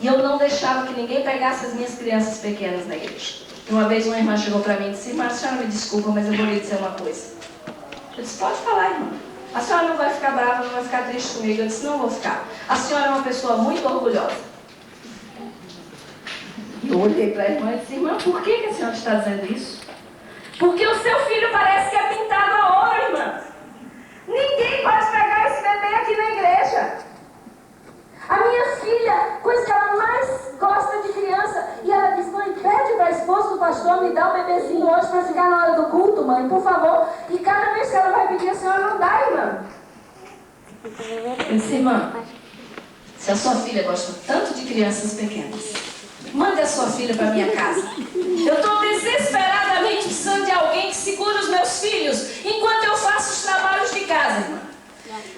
E eu não deixava que ninguém pegasse as minhas crianças pequenas na igreja. E uma vez uma irmã chegou para mim e disse: irmã, a senhora me desculpa, mas eu vou lhe dizer uma coisa. Eu disse: pode falar, irmã. A senhora não vai ficar brava, não vai ficar triste comigo. Eu disse: não vou ficar. A senhora é uma pessoa muito orgulhosa. Eu olhei para a irmã e disse: irmã, por que a senhora está dizendo isso? Porque o seu filho parece que é pintado a ouro, irmã. Ninguém pode pegar esse bebê aqui na igreja. A minha filha, coisa que ela mais gosta de criança, e ela diz: mãe, pede para a esposa do pastor me dar um bebezinho hoje para ficar na hora do culto, mãe, por favor. E cada vez que ela vai pedir, a senhora não dá, irmã. Eu disse: irmã, se a sua filha gosta tanto de crianças pequenas, mande a sua filha para minha casa. Eu estou desesperadamente precisando de alguém que segure os meus filhos enquanto eu faço os trabalhos de casa, irmã.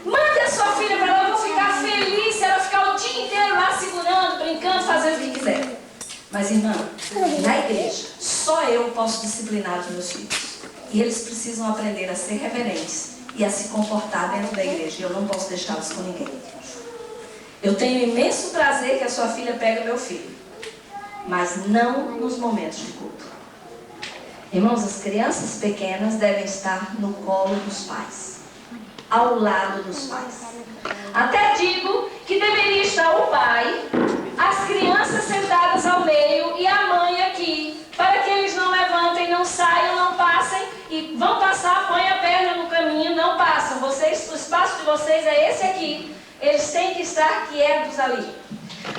Mande a sua filha para lá, eu vou ficar feliz se ela ficar o dia inteiro lá segurando, brincando, fazendo o que quiser. Mas, irmã, na igreja, só eu posso disciplinar os meus filhos. E eles precisam aprender a ser reverentes e a se comportar dentro da igreja. E eu não posso deixá-los com ninguém. Eu tenho imenso prazer que a sua filha pegue meu filho, mas não nos momentos de culto. Irmãos, as crianças pequenas devem estar no colo dos pais, ao lado dos pais. Até digo que deveria estar o pai, as crianças sentadas ao meio e a mãe aqui, para que eles não levantem, não saiam, não passem, e vão passar, põem a perna no caminho, não passam. Vocês, o espaço de vocês é esse aqui. Eles têm que estar quietos ali.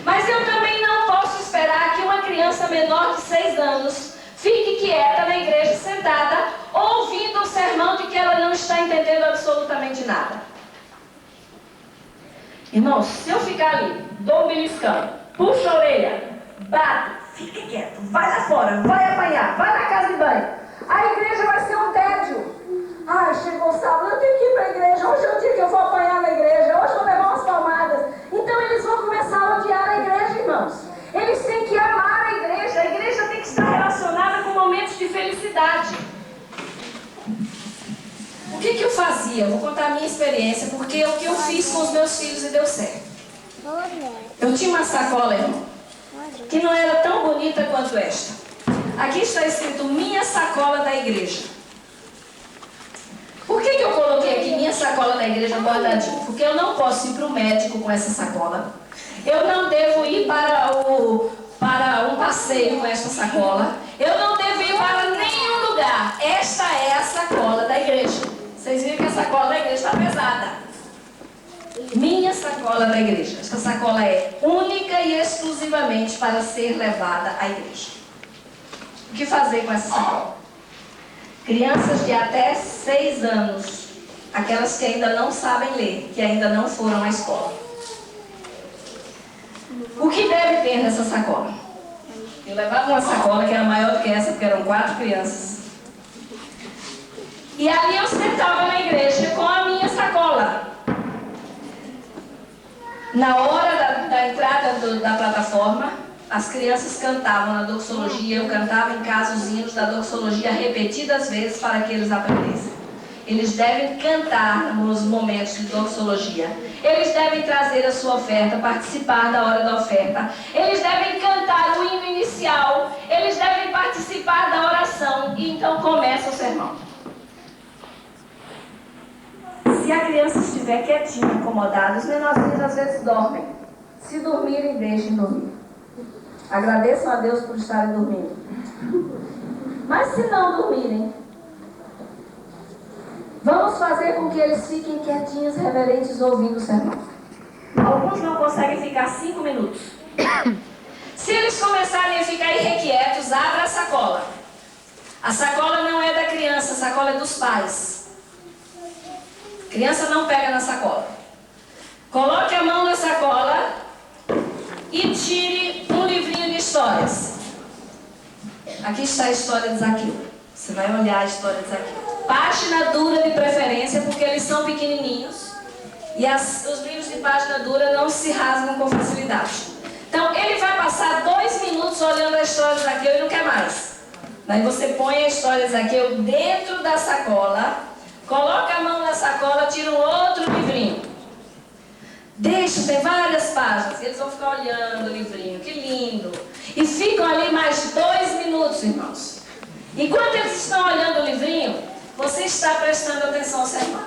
Mas eu também não posso esperar que uma criança menor de 6 anos fique quieta na igreja sentada, ouvindo o sermão de que ela não está entendendo absolutamente nada. Irmãos, se eu ficar ali, dou um beliscão, puxo a orelha, bato, fica quieto, vai lá fora, vai apanhar, vai na casa de banho, a igreja vai ser um tédio. Ai, chegou o sábado, eu tenho que ir para a igreja, hoje é o dia que eu vou apanhar na igreja, hoje eu vou levar umas palmadas. Então eles vão começar a odiar a igreja, irmãos. Eles têm que amar a igreja tem que estar relacionada com momentos de felicidade. O que eu fazia? Eu vou contar a minha experiência, porque o que eu fiz com os meus filhos e deu certo. Eu tinha uma sacola, irmão, que não era tão bonita quanto esta. Aqui está escrito: minha sacola da igreja. Por que eu coloquei aqui minha sacola da igreja bordadinha? Porque eu não posso ir para o médico com essa sacola. Eu não devo ir para um passeio com esta sacola. Eu não devo ir para nenhum lugar. Esta é a sacola da igreja. Vocês viram que a sacola da igreja está pesada. Minha sacola da igreja. Esta sacola é única e exclusivamente para ser levada à igreja. O que fazer com essa sacola? Crianças de até 6 anos, aquelas que ainda não sabem ler, que ainda não foram à escola. O que deve ter nessa sacola? Eu levava uma sacola que era maior do que essa, porque eram 4 crianças. E ali eu sentava na igreja com a minha sacola. Na hora da entrada da plataforma, as crianças cantavam na doxologia. Eu cantava em casa os hinos da doxologia repetidas vezes para que eles aprendessem. Eles devem cantar nos momentos de doxologia. Eles devem trazer a sua oferta, participar da hora da oferta. Eles devem cantar o hino inicial. Eles devem participar da oração. E então começa o sermão. Se a criança estiver quietinha, acomodada, os menorzinhos às vezes dormem. Se dormirem, deixem dormir. Agradeçam a Deus por estarem dormindo. Mas se não dormirem, vamos fazer com que eles fiquem quietinhos, reverentes, ouvindo o sermão. Alguns não conseguem ficar 5 minutos. Se eles começarem a ficar irrequietos, abra a sacola. A sacola não é da criança, a sacola é dos pais. Criança não pega na sacola. Coloque a mão na sacola e tire um livrinho de histórias. Aqui está a história de Zaqueu. Você vai olhar a história de Zaqueu. Página dura de preferência, porque eles são pequenininhos. E os livros de página dura não se rasgam com facilidade. Então, ele vai passar 2 minutos olhando a história de Zaqueu e não quer mais. Daí você põe a história de Zaqueu dentro da sacola, coloca a mão na sacola, tira um outro livrinho. Deixa, tem várias páginas. Eles vão ficar olhando o livrinho. O que Enquanto eles estão olhando o livrinho, você está prestando atenção ao sermão.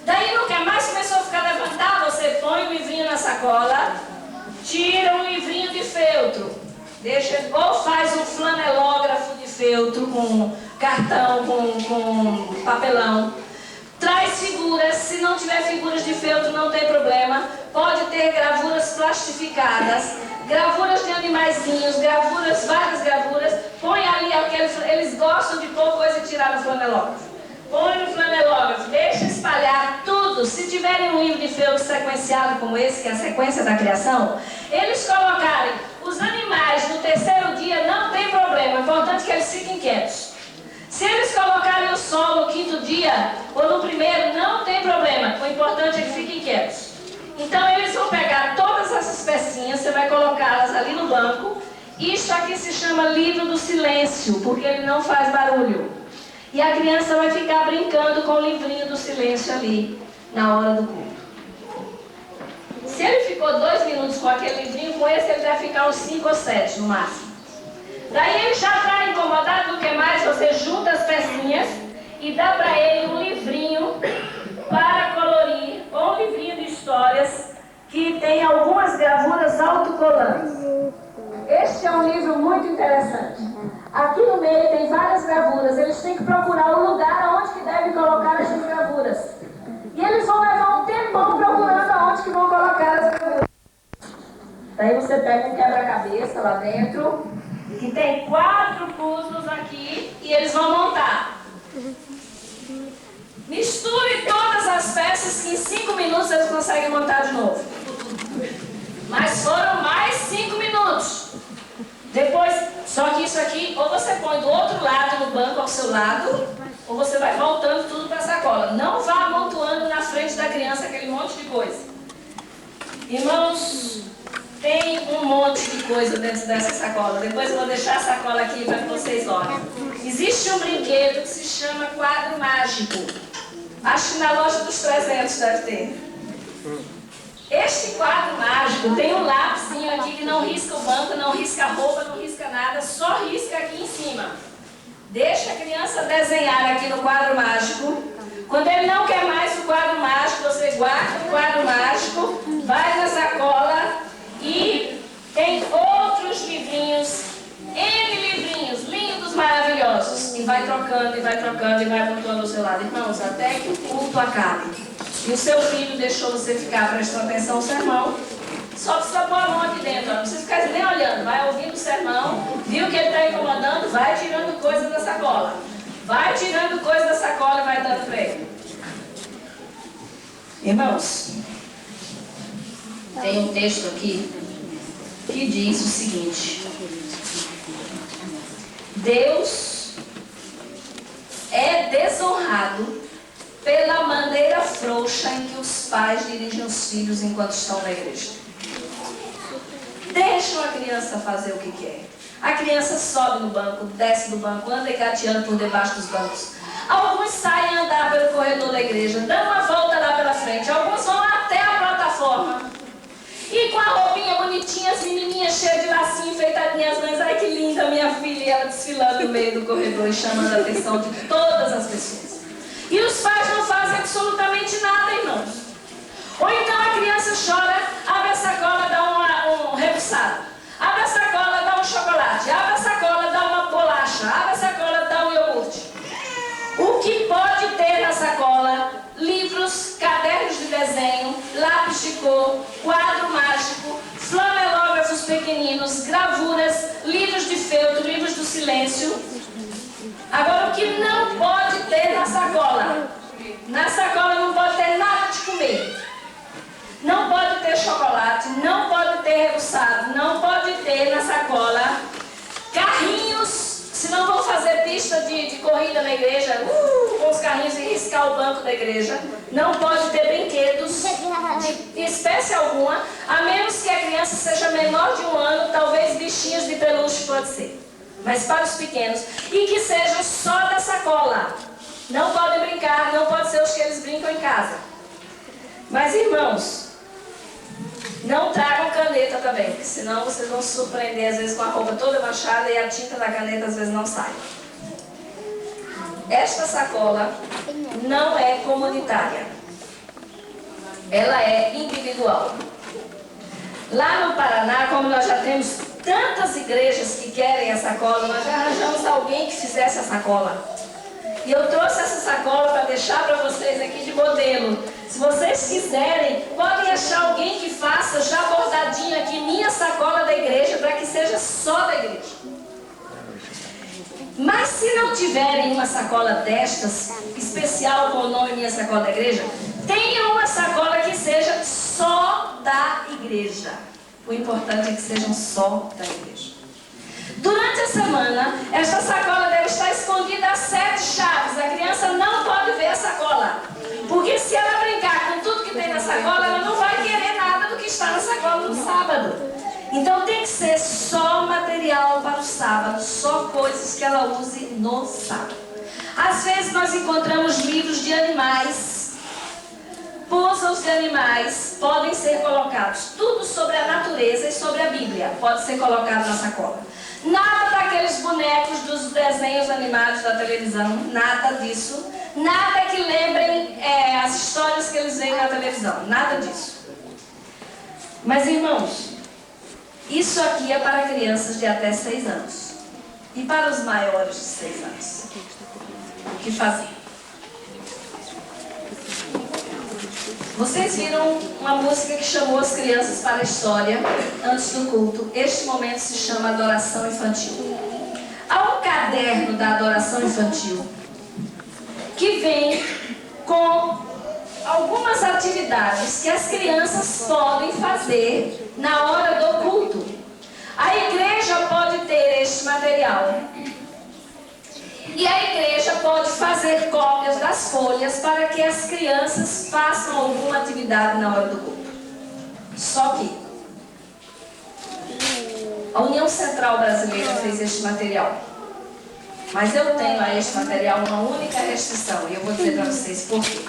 Daí nunca mais começou a ficar levantado, você põe o livrinho na sacola, tira um livrinho de feltro, ou faz um flanelógrafo de feltro com cartão, com papelão. Traz figuras, se não tiver figuras de feltro não tem problema, pode ter gravuras plastificadas, gravuras de animaizinhos, gravuras, várias gravuras, põe ali aqueles, eles gostam de pôr coisa e tirar no flanelógrafo. Põe no flanelógrafo, deixa espalhar tudo. Se tiverem um livro de feltro sequenciado como esse, que é a sequência da criação, eles colocarem os animais no terceiro dia, não tem problema, é importante que eles fiquem quietos. Se eles colocarem o sol no quinto dia, ou no primeiro, não tem problema, o importante é que fiquem quietos. Então eles vão pegar todas essas pecinhas, você vai colocá-las ali no banco. Isso aqui se chama livro do silêncio, porque ele não faz barulho. E a criança vai ficar brincando com o livrinho do silêncio ali, na hora do culto. Se ele ficou 2 minutos com aquele livrinho, com esse ele vai ficar uns 5 ou 7 no máximo. Daí ele já está incomodado do que mais, você junta as pecinhas e dá para ele um livrinho para colorir, ou um livrinho de histórias que tem algumas gravuras autocolantes. Este é um livro muito interessante. Aqui no meio tem várias gravuras, eles têm que procurar o lugar onde que devem colocar essas gravuras. E eles vão levar um tempão procurando aonde que vão colocar as gravuras. Daí você pega um quebra-cabeça lá dentro, que tem 4 puzzles aqui, e eles vão montar. Misture todas as peças que em 5 minutos eles conseguem montar de novo. Mas foram mais 5 minutos. Depois, só que isso aqui, ou você põe do outro lado no banco ao seu lado, ou você vai voltando tudo para a sacola. Não vá amontoando na frente da criança aquele monte de coisa. Irmãos, tem um monte de coisa dentro dessa sacola. Depois eu vou deixar a sacola aqui para que vocês olhem. Existe um brinquedo que se chama quadro mágico. Acho que na loja dos 300 deve ter. Este quadro mágico tem um lápisinho aqui que não risca o banco, não risca a roupa, não risca nada, só risca aqui em cima. Deixa a criança desenhar aqui no quadro mágico. Quando ele não quer mais o quadro mágico, você guarda o quadro mágico, vai na sacola e tem outros livrinhos, N livrinhos, lindos, maravilhosos. E vai trocando, e vai trocando, e vai apontando ao seu lado. Irmãos, até que o culto acabe. E o seu filho deixou você ficar prestando atenção no sermão, só precisa pôr a mão aqui dentro, ó. Não precisa ficar nem olhando, vai ouvindo o sermão, viu que ele está incomodando, vai tirando coisa da sacola. Vai tirando coisa da sacola e vai dando para ele. Irmãos, tem um texto aqui que diz o seguinte: Deus é desonrado pela maneira frouxa em que os pais dirigem os filhos enquanto estão na igreja. Deixam a criança fazer o que quer. A criança sobe no banco, desce do banco, anda engateando por debaixo dos bancos. Alguns saem a andar pelo corredor da igreja, dão uma volta lá pela frente. Alguns vão até a plataforma. E com a roupinha bonitinha, as menininhas cheias de lacinho, enfeitadinhas, as mães, ai que linda minha filha, e ela desfilando no meio do corredor e chamando a atenção de todas as pessoas. E os pais não fazem absolutamente nada, irmãos. Ou então a criança chora, abre a sacola, dá um rebuçado. Abre a sacola, dá um chocolate. Abre a sacola, dá uma bolacha. Abre a sacola, dá um iogurte. O que pode ter na sacola? Livros, cadernos de desenho, lápis de cor, quadro mágico, flanelógrafos pequeninos, gravuras, livros de feltro, livros do silêncio. Agora, o que não pode ter na sacola? Na sacola não pode ter nada de comer. Não pode ter chocolate, não pode ter rebuçado, não pode ter na sacola carrinhos, senão vão fazer pista de corrida na igreja, com os carrinhos e riscar o banco da igreja. Não pode ter brinquedos de espécie alguma, a menos que a criança seja menor de 1 ano, talvez bichinhos de peluche pode ser. Mas para os pequenos, e que sejam só da sacola. Não podem brincar, não pode ser os que eles brincam em casa. Mas irmãos, não tragam caneta também, porque senão vocês vão se surpreender às vezes com a roupa toda manchada e a tinta da caneta às vezes não sai. esta sacola não é comunitária. Ela é individual. Lá no Paraná, como nós já temos tantas igrejas que querem a sacola, nós já arranjamos alguém que fizesse a sacola. E eu trouxe essa sacola para deixar para vocês aqui de modelo. Se vocês quiserem, podem achar alguém que faça já bordadinho aqui, minha sacola da igreja, para que seja só da igreja. Mas se não tiverem uma sacola destas, especial com o nome Minha Sacola da Igreja, tenha uma sacola que seja só da igreja. O importante é que sejam só da igreja. Durante a semana, esta sacola deve estar escondida a 7 chaves. A criança não pode ver a sacola. Porque se ela brincar com tudo que tem na sacola, ela não vai querer nada do que está na sacola no sábado. Então tem que ser só material para o sábado, só coisas que ela use no sábado. Às vezes nós encontramos livros de animais, puzzles de animais, podem ser colocados. Tudo sobre a natureza e sobre a Bíblia pode ser colocado na sacola. Nada daqueles bonecos dos desenhos animados da televisão, nada disso. Nada que lembrem as histórias que eles veem na televisão, nada disso. Mas irmãos, isso aqui é para crianças de até 6 anos. E para os maiores de 6 anos? O que fazer? Vocês viram uma música que chamou as crianças para a história antes do culto. Este momento se chama Adoração Infantil. Há um caderno da Adoração Infantil que vem com algumas atividades que as crianças podem fazer na hora do culto. A igreja pode ter este material. E a igreja pode fazer cópias das folhas para que as crianças façam alguma atividade na hora do culto. Só que a União Central Brasileira fez este material. Mas eu tenho a este material uma única restrição. E eu vou dizer para vocês por quê.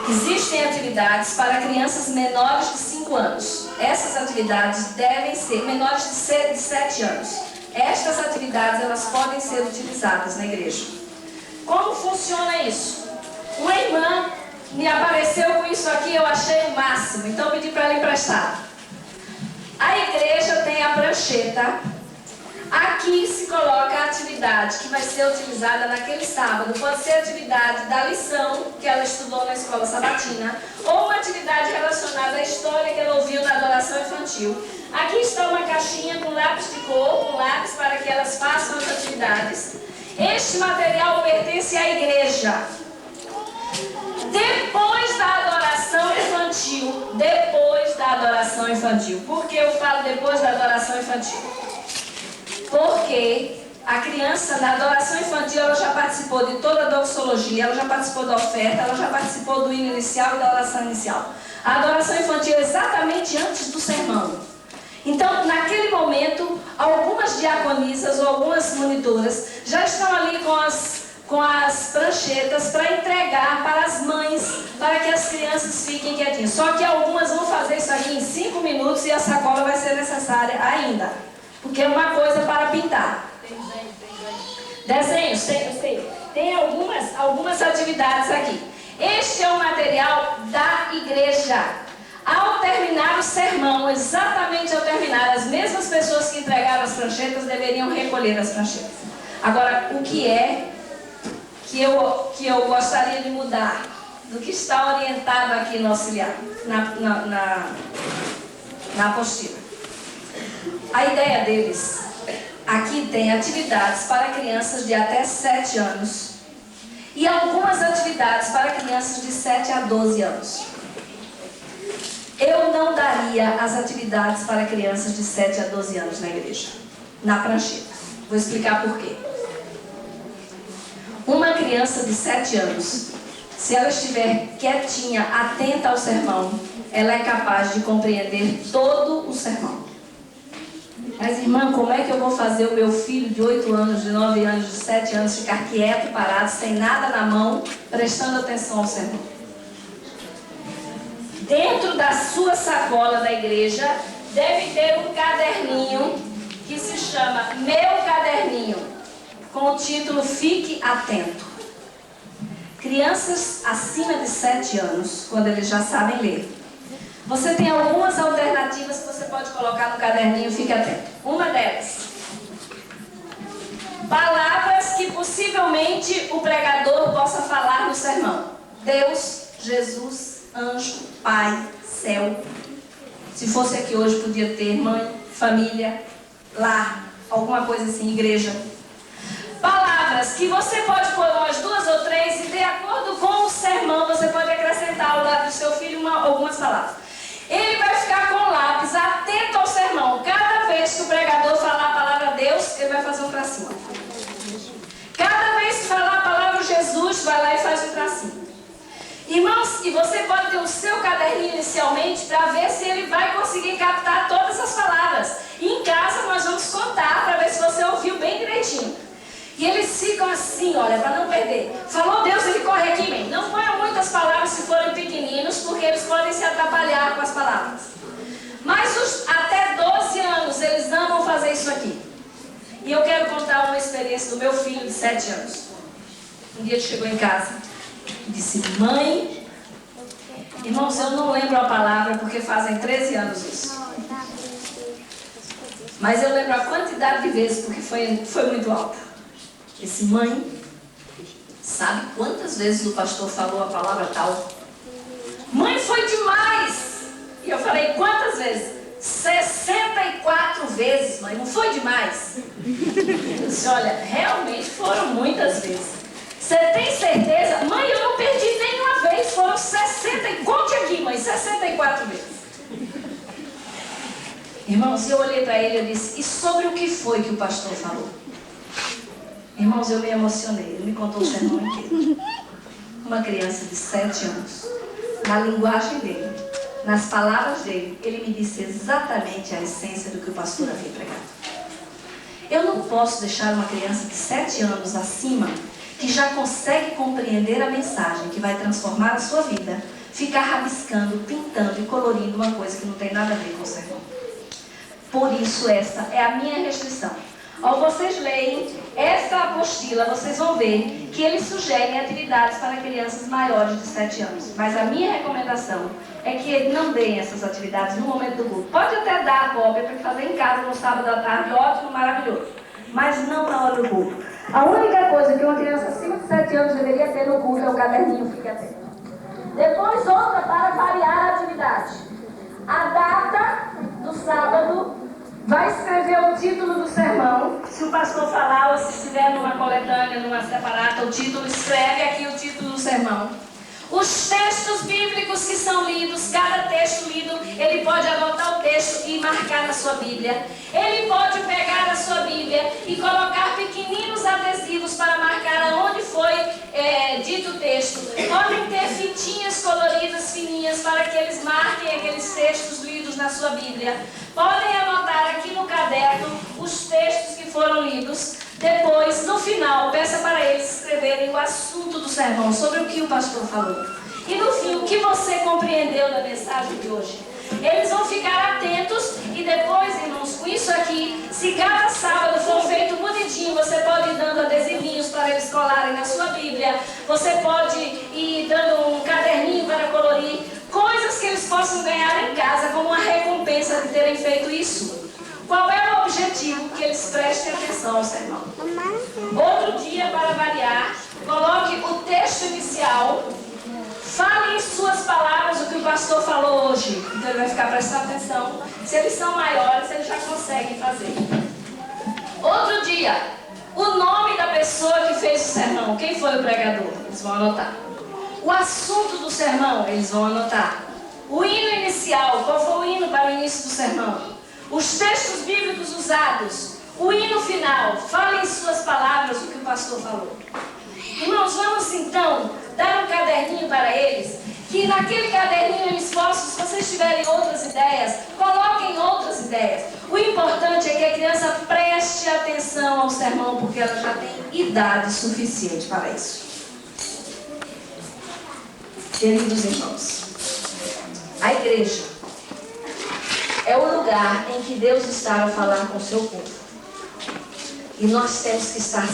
Existem atividades para crianças menores de 5 anos. Essas atividades devem ser menores de 7 anos. Estas atividades elas podem ser utilizadas na igreja. Como funciona isso? Uma irmã me apareceu com isso aqui, eu achei o máximo, então pedi para ela emprestar. A igreja tem a prancheta. Aqui se coloca a atividade que vai ser utilizada naquele sábado. Pode ser a atividade da lição que ela estudou na escola sabatina, ou uma atividade relacionada à história que ela ouviu na adoração infantil. Aqui está uma caixinha com lápis de cor, com lápis para que elas façam as atividades. Este material pertence à igreja. Depois da adoração infantil. Por que eu falo depois da adoração infantil? Porque a criança na adoração infantil ela já participou de toda a doxologia, ela já participou da oferta, ela já participou do hino inicial e da oração inicial. A adoração infantil é exatamente antes do sermão. Então, naquele momento, algumas diaconisas ou algumas monitoras já estão ali com as pranchetas para entregar para as mães, para que as crianças fiquem quietinhas. Só que algumas vão fazer isso aqui em 5 minutos e a sacola vai ser necessária ainda. Porque é uma coisa para pintar. Desenhos, tem algumas atividades aqui. Este é o material da igreja. Ao terminar o sermão, exatamente ao terminar, as mesmas pessoas que entregaram as pranchetas deveriam recolher as pranchetas. Agora, o que é que eu gostaria de mudar do que está orientado aqui no auxiliar, na apostila? A ideia deles, aqui tem atividades para crianças de até 7 anos e algumas atividades para crianças de 7 a 12 anos. Eu não daria as atividades para crianças de 7 a 12 anos na igreja, na prancheta. Vou explicar por quê. Uma criança de 7 anos, se ela estiver quietinha, atenta ao sermão, ela é capaz de compreender todo o sermão. Mas, irmã, como é que eu vou fazer o meu filho de 8 anos, de 9 anos, de 7 anos ficar quieto, parado, sem nada na mão, prestando atenção ao sermão? Dentro da sua sacola da igreja, deve ter um caderninho que se chama Meu Caderninho. com o título Fique Atento. Crianças acima de 7 anos, quando eles já sabem ler. Você tem algumas alternativas que você pode colocar no caderninho, fique atento. Uma delas: palavras que possivelmente o pregador possa falar no sermão. Deus, Jesus, anjo, pai, céu. Se fosse aqui hoje, podia ter mãe, família, lar, alguma coisa assim, igreja. Palavras que você pode pôr umas 2 ou 3 e, de acordo com o sermão, você pode acrescentar ao lado do seu filho algumas palavras. Ele vai ficar com o lápis atento ao sermão. Cada vez que o pregador falar a palavra Deus, ele vai fazer um tracinho. Cada vez que falar a palavra Jesus, vai lá e faz um tracinho. Irmãos, e você pode ter o seu caderninho inicialmente para ver se ele vai conseguir captar todas as palavras. E em casa nós vamos contar para ver se você ouviu bem direitinho. E eles ficam assim, olha, para não perder. Falou Deus, ele corre aqui, bem. Não ponha muitas palavras se forem pequeninos, porque eles podem se atrapalhar com as palavras. Mas até 12 anos, eles amam fazer isso aqui. E eu quero contar uma experiência do meu filho de 7 anos. Um dia ele chegou em casa e disse: mãe, irmãos, eu não lembro a palavra porque fazem 13 anos isso. Mas eu lembro a quantidade de vezes porque foi muito alta. Disse: mãe, sabe quantas vezes o pastor falou a palavra tal? Mãe, foi demais! E eu falei: quantas vezes? 64 vezes, mãe, não foi demais? Eu disse: olha, realmente foram muitas vezes. Você tem certeza? Mãe, eu não perdi nenhuma vez, foram 60, conte aqui, mãe, 64 vezes. Irmãos, eu olhei para ele e disse: e sobre o que foi que o pastor falou? Irmãos, eu me emocionei. Ele me contou o sermão inteiro. Uma criança de 7 anos, na linguagem dele, nas palavras dele, ele me disse exatamente a essência do que o pastor havia pregado. Eu não posso deixar uma criança de 7 anos acima, que já consegue compreender a mensagem que vai transformar a sua vida, ficar rabiscando, pintando e colorindo uma coisa que não tem nada a ver com o sermão. Por isso, essa é a minha restrição. Ao vocês lerem esta apostila, vocês vão ver que eles sugerem atividades para crianças maiores de 7 anos. Mas a minha recomendação é que não deem essas atividades no momento do culto. Pode até dar a cópia para fazer em casa no sábado à tarde, ótimo, maravilhoso. Mas não na hora do culto. A única coisa que uma criança acima de 7 anos deveria ter no culto é o caderninho, fique atento. Depois outra para variar a atividade. A data do sábado. Vai escrever o título do sermão. Se o pastor falar ou se estiver numa coletânea, numa separata, o título, escreve aqui o título do sermão. Os textos bíblicos que são lidos, cada texto lido, ele pode anotar o texto e marcar na sua Bíblia. Ele pode pegar a sua Bíblia e colocar pequeninos adesivos para marcar aonde foi dito o texto. Podem ter fitinhas coloridas fininhas para que eles marquem aqueles textos lidos na sua Bíblia. Podem anotar aqui no caderno os textos que foram lidos. Depois, no final, peça para eles escreverem o assunto do sermão, sobre o que o pastor falou. E no fim, o que você compreendeu da mensagem de hoje. Eles vão ficar atentos e depois, irmãos, com isso aqui, se cada sábado for feito bonitinho, você pode ir dando adesivinhos para eles colarem na sua Bíblia. Você pode ir dando um caderninho para colorir. Coisas que eles possam ganhar em casa como uma recompensa de terem feito isso. Qual é o objetivo? Que eles prestem atenção ao sermão. Outro dia, para variar, coloque o texto inicial. Fale em suas palavras o que o pastor falou hoje. Então ele vai ficar prestando atenção. Se eles são maiores, eles já conseguem fazer. Outro dia, o nome da pessoa que fez o sermão. Quem foi o pregador? Eles vão anotar. O assunto do sermão, eles vão anotar. O hino inicial, qual foi o hino para o início do sermão? Os textos bíblicos usados. O hino final, fale em suas palavras o que o pastor falou. Irmãos, vamos então dar um caderninho para eles, que naquele caderninho eles possam, se vocês tiverem outras ideias, coloquem outras ideias. O importante é que a criança preste atenção ao sermão, porque ela já tem idade suficiente para isso. Queridos irmãos, a igreja é o lugar em que Deus está a falar com o seu povo. E nós temos que estar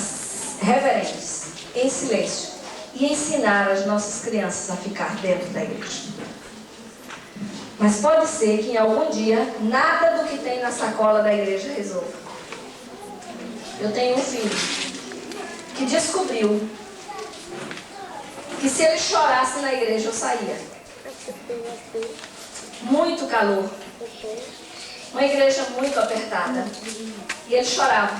reverentes, em silêncio, e ensinar as nossas crianças a ficar dentro da igreja. Mas pode ser que em algum dia, nada do que tem na sacola da igreja resolva. Eu tenho um filho que descobriu que se ele chorasse na igreja, eu saía. Muito calor. Uma igreja muito apertada. E ele chorava.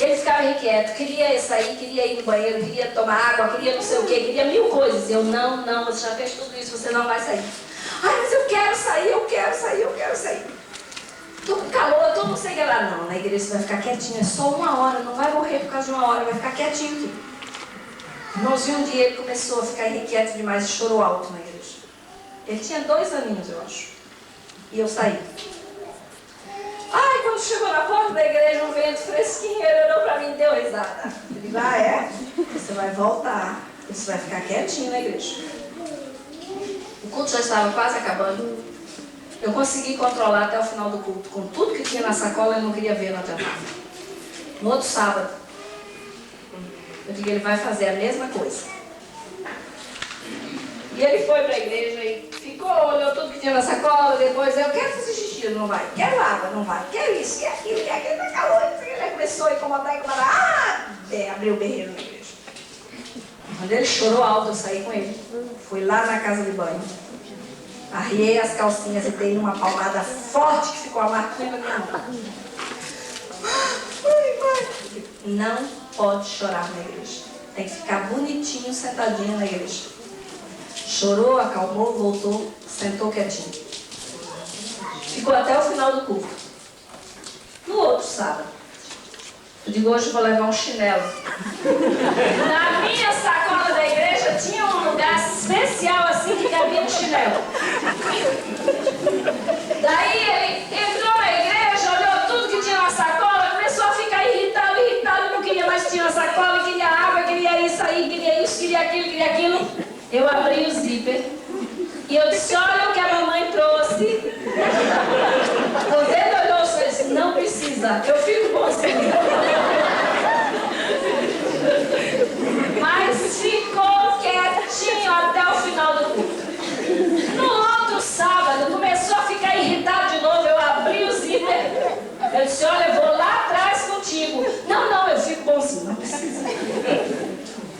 Ele ficava inquieto, queria sair, queria ir no banheiro, queria tomar água, queria não sei o quê, queria mil coisas. Eu, não, você já fez tudo isso, você não vai sair. Ai, mas eu quero sair, eu quero sair. Tô com calor, tô não sei o que lá. Não, na igreja você vai ficar quietinho, é só 1 hora, não vai morrer por causa de 1 hora, vai ficar quietinho aqui. Irmãozinho, um dia ele começou a ficar inquieto demais e chorou alto na igreja. Ele tinha 2 aninhos, eu acho. E eu saí. Ai, quando chegou na porta da igreja, um vento fresquinho, ele olhou pra mim e deu risada. Ele disse, você vai voltar, você vai ficar quietinho na igreja. O culto já estava quase acabando. Eu consegui controlar até o final do culto. Com tudo que tinha na sacola, eu não queria ver, não adiantava. No outro sábado, eu digo, ele vai fazer a mesma coisa. E ele foi para a igreja e ficou, olhou tudo que tinha na sacola, depois eu quero fazer xixi, não vai. Quero água, não vai. Quero isso, quero aquilo, tá calor. Ele começou a incomodar. Abriu o berreiro na igreja. Quando ele chorou alto, eu saí com ele. Fui lá na casa de banho. Arriei as calcinhas e dei uma palmada forte que ficou a marquinha na minha mão. Não pode chorar na igreja. Tem que ficar bonitinho, sentadinho na igreja. Chorou, acalmou, voltou, sentou quietinho. Ficou até o final do culto. No outro sábado, eu digo, hoje eu vou levar um chinelo. Na minha sacola da igreja tinha um lugar especial assim que cabia no chinelo. Daí ele entrou na igreja, olhou tudo que tinha na sacola, começou a ficar irritado, não queria mais que tinha na sacola, queria água, queria isso aí, queria isso, queria aquilo. Eu abri o zíper e eu disse, olha o que a mamãe trouxe. Quando ele olhou e disse, não precisa, eu fico bonzinho. Mas ficou quietinho até o final do culto. No outro sábado, começou a ficar irritado de novo, eu abri o zíper. Eu disse, olha, eu vou lá atrás contigo. Não, eu fico bonzinho, não precisa.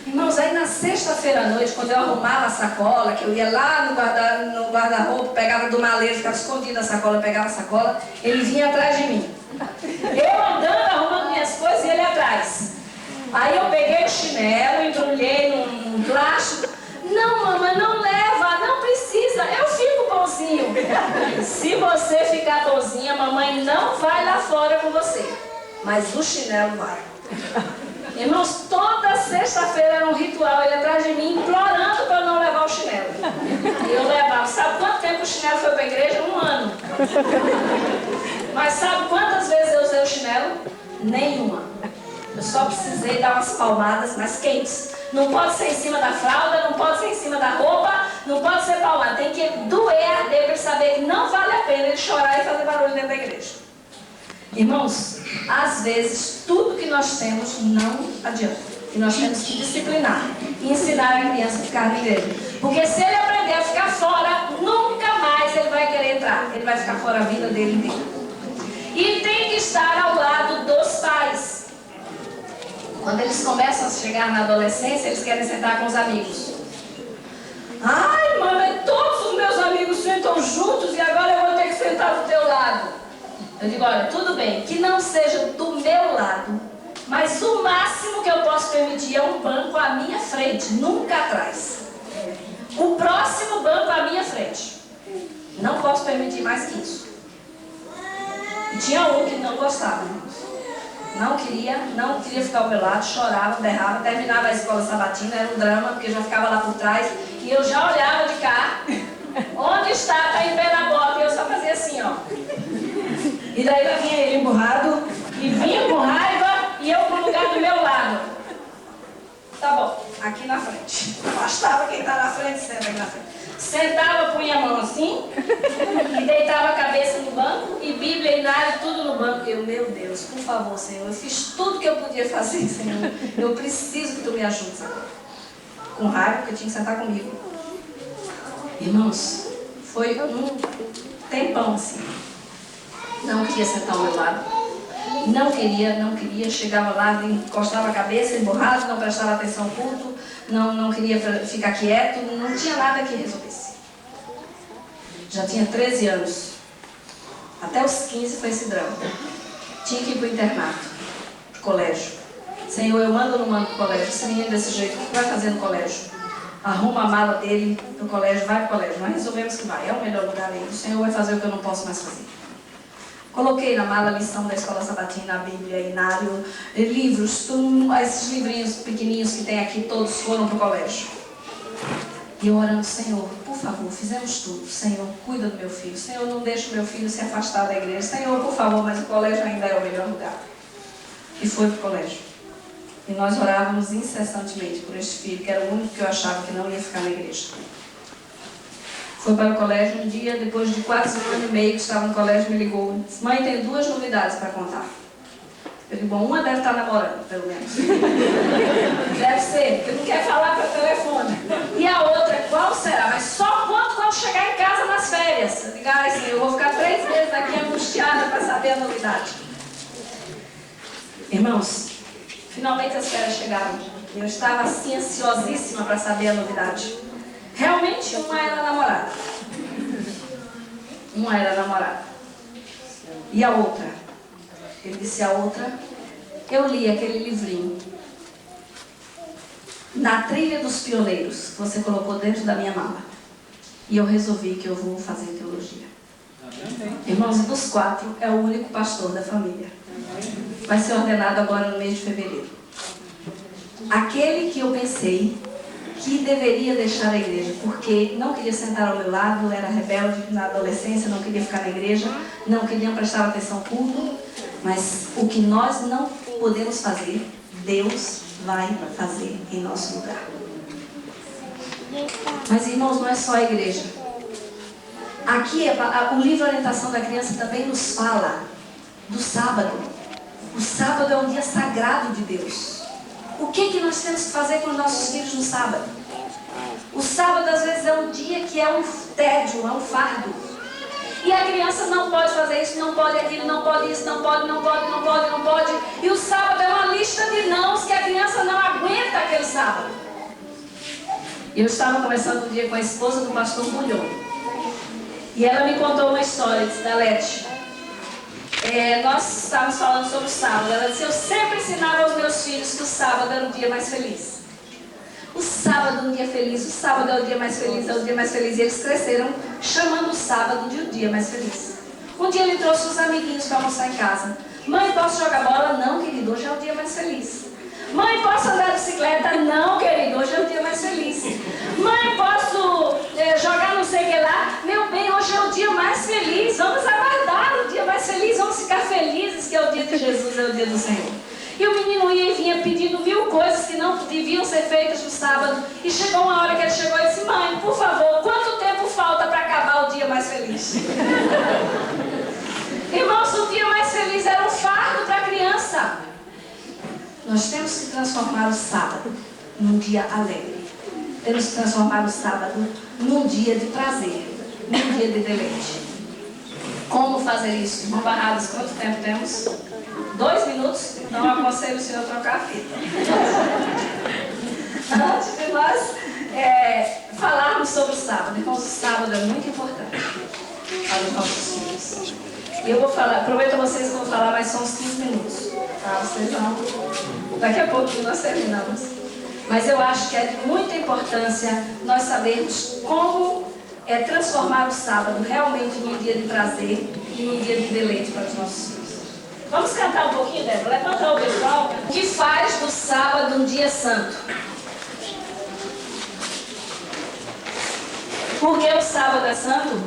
Irmãos, aí na sexta-feira à noite, quando eu arrumava a sacola, que eu ia lá no guarda-roupa, pegava do maleiro, ficava escondido na sacola, pegava a sacola, ele vinha atrás de mim. Eu andando, arrumando minhas coisas e ele atrás. Aí eu peguei o chinelo, embrulhei num plástico. Não, mamãe, não leva, não precisa, eu fico bonzinho. Se você ficar bonzinha, mamãe não vai lá fora com você. Mas o chinelo vai. Irmãos, toda sexta-feira era um ritual, ele atrás de mim, implorando para eu não levar o chinelo. E eu levava. Sabe quanto tempo o chinelo foi para a igreja? 1 ano. Mas sabe quantas vezes eu usei o chinelo? Nenhuma. Eu só precisei dar umas palmadas, mas quentes. Não pode ser em cima da fralda, não pode ser em cima da roupa, não pode ser palmada. Tem que doer, arder para ele saber que não vale a pena ele chorar e fazer barulho dentro da igreja. Irmãos, às vezes tudo que nós temos não adianta. E nós temos que disciplinar e ensinar a criança a ficar na igreja. Porque se ele aprender a ficar fora, nunca mais ele vai querer entrar. Ele vai ficar fora a vida dele inteira. E tem que estar ao lado dos pais. Quando eles começam a chegar na adolescência, eles querem sentar com os amigos. Ai, mãe, todos os meus amigos sentam juntos e agora eu vou ter que sentar do teu lado. Eu digo, olha, tudo bem, que não seja do meu lado, mas o máximo que eu posso permitir é um banco à minha frente, nunca atrás. O próximo banco à minha frente. Não posso permitir mais que isso. E tinha um que não gostava. Não queria ficar ao meu lado, chorava, berrava, terminava a escola sabatina, era um drama, porque eu já ficava lá por trás, e eu já olhava de cá, onde está, está em pé na bota, e eu só fazia assim, ó. E daí lá vinha ele emburrado, e vinha com raiva, e eu pro lugar do meu lado. Tá bom. aqui na frente. Afastava quem está na frente, senta aqui na frente. Sentava, punha a mão assim, e deitava a cabeça no banco, e Bíblia e nada, tudo no banco. Eu, meu Deus, por favor, Senhor, eu fiz tudo que eu podia fazer, Senhor. Eu preciso que Tu me ajudes agora. Com raiva, porque eu tinha que sentar comigo. Irmãos, foi um tempão assim. Não queria sentar ao meu lado. Não queria. Chegava lá, encostava a cabeça, emborrado, não prestava atenção ao culto, não queria ficar quieto, não tinha nada que resolvesse. Já tinha 13 anos. Até os 15 foi esse drama. Tinha que ir para o internato, para o colégio. Senhor, eu mando ou não mando para o colégio? Esse menino desse jeito, o que vai fazer no colégio? Arruma a mala dele para o colégio, vai para o colégio. Nós resolvemos que vai, é o melhor lugar aí. O Senhor vai fazer o que eu não posso mais fazer. Coloquei na mala a lição da escola sabatina, a Bíblia, Inário, livros, esses livrinhos pequenininhos que tem aqui, todos foram para o colégio. E eu orando, Senhor, por favor, fizemos tudo. Senhor, cuida do meu filho. Senhor, não deixe o meu filho se afastar da igreja. Senhor, por favor, mas o colégio ainda é o melhor lugar. E foi para o colégio. E nós orávamos incessantemente por este filho, que era o único que eu achava que não ia ficar na igreja. Foi para o colégio um dia, depois de quase 1 ano e meio que estava no colégio, me ligou. Disse, mãe, tem 2 novidades para contar. Eu digo, bom, uma deve estar namorando, pelo menos. Deve ser, porque não quer falar pelo telefone. E a outra, qual será? Mas só quando chegar em casa nas férias. Eu digo, ai, Senhor, eu vou ficar 3 meses aqui angustiada para saber a novidade. Irmãos, finalmente as férias chegaram. Eu estava assim, ansiosíssima para saber a novidade. Realmente, uma era namorada. Uma era namorada. E a outra? Ele disse a outra, eu li aquele livrinho. Na Trilha dos Pioneiros, que você colocou dentro da minha mala. E eu resolvi que eu vou fazer teologia. Irmãos, dos 4, é o único pastor da família. Vai ser ordenado agora no mês de fevereiro. Aquele que eu pensei que deveria deixar a igreja, porque não queria sentar ao meu lado, era rebelde na adolescência, não queria ficar na igreja, não queria prestar atenção ao culto, mas o que nós não podemos fazer, Deus vai fazer em nosso lugar. Mas, irmãos, não é só a igreja. Aqui, o livro Orientação da Criança também nos fala do sábado. O sábado é um dia sagrado de Deus. O que nós temos que fazer com os nossos filhos no sábado? O sábado, às vezes, é um dia que é um tédio, é um fardo. E a criança não pode fazer isso, não pode aquilo, não pode isso, não pode. E o sábado é uma lista de nãos que a criança não aguenta aquele sábado. Eu estava conversando um dia com a esposa do pastor Bulhão. E ela me contou uma história, disse, Dalete, nós estávamos falando sobre o sábado. Ela disse, eu sempre ensinava aos meus filhos que o sábado era o dia mais feliz. O sábado é um dia feliz, o sábado é o dia mais feliz, é o dia mais feliz. E eles cresceram chamando o sábado de o dia mais feliz. Um dia ele trouxe os amiguinhos para almoçar em casa. Mãe, posso jogar bola? Não, querido, hoje é o dia mais feliz. Mãe, posso andar de bicicleta? Não, querido, hoje é o dia mais feliz. Mãe, posso jogar não sei o que lá? Meu bem, hoje é o dia mais feliz. Vamos aguardar o dia mais feliz, vamos ficar felizes que é o dia de Jesus, é o dia do Senhor. E o menino ia e vinha pedindo 1000 coisas que não deviam ser feitas no sábado. E chegou uma hora que ele chegou e disse, mãe, por favor, quanto tempo falta para acabar o dia mais feliz? Irmãos, o dia mais feliz era um fardo para a criança. Nós temos que transformar o sábado num dia alegre. Temos que transformar o sábado num dia de prazer, num dia de deleite. Como fazer isso? Irmão Barrados, quanto tempo temos? 2 minutos? Então eu aconselho o senhor a trocar a fita. Antes de nós falarmos sobre o sábado, irmãos, o sábado é muito importante para os nossos filhos. E eu vou falar, prometo a vocês que eu vou falar mais só uns 15 minutos. Tá? Vocês vão. Daqui a pouco nós terminamos. Mas eu acho que é de muita importância nós sabermos como transformar o sábado realmente num dia de prazer e num dia de deleite para os nossos filhos. Vamos cantar um pouquinho, Débora? Levanta o pessoal. O que faz do sábado um dia santo? Por que o sábado é santo?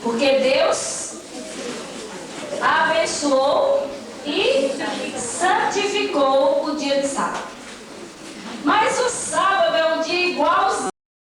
Porque Deus abençoou e santificou o dia de sábado. Mas o sábado é um dia igual